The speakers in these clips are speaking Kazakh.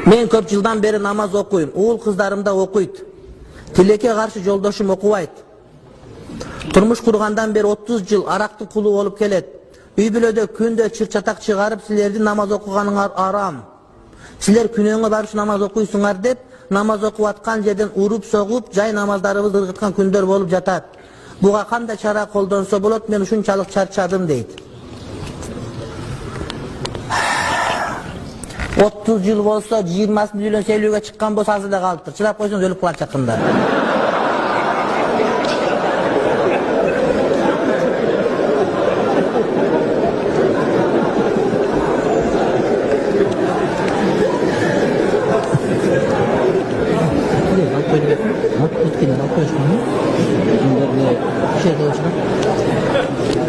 Men көп жылдан бeri намаз окуйм. Уул кыздарым да окуйт. Тилекке каршы жолдошум окубайт. Турмуш кургандан бeri 30 жыл арактын кулу болуп келет. Үй бүлөдө күндө чыр-чатак чыгарып, силердин намаз окуганыңар арам. Силер күнөөңө барып намаз окуйсуңар деп, намаз окуп аткан жерден уруп согуп, жай намаздарыбызды ыргыткан күндөр болуп жатат. Буга кандай чара колдонсо болот? Мен ушунчалык чарчадым дейт. 30 жыл болсо, 20 үйлөн сейлүүгө чыккан болсо азыр да калыптыр. Чыдап койсоңуз өлүп калат жакында.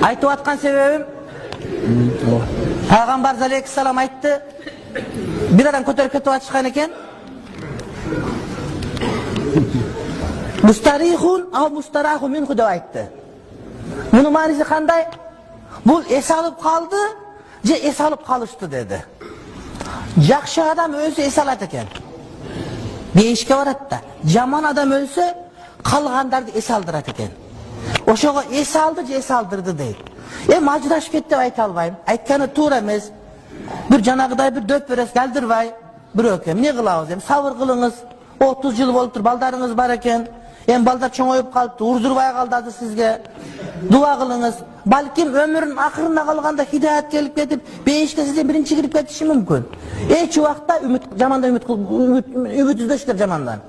Айтып аткан себебим, Пайгамбар алейхиссалам айтты, bir adam көтөрүп кетип атышкан экен. Мустарихун ау мустараху минху деп айтты. Мунун мааниси кандай? Бул эс алып калды, же эс алып калышты деди. Жакшы адам өлсө эс алат экен. Бейишке барат да. Жаман адам өлсө калгандарды эс алдырат экен. Ошого эс алды же эс алдырды дейт. Ажырашып кетти деп айта албайм. Айтканы туура эмес. Bir janagıday bir döp beres geldirbay. Bir ökem. Ne kılabız? Sabır kılınız. 30 yıl boluptur. Baldarınız var eken. Baldar çoğoyup kalıptı. Urdurbay kaldadı sizge. Dua kılınız. Balkim ömrün akırına kalganda hidayet gelip ketip beyişte size birinci girip ketişi mümkün. Şu vakta ümit, jamanda ümit üzleştir jamandan.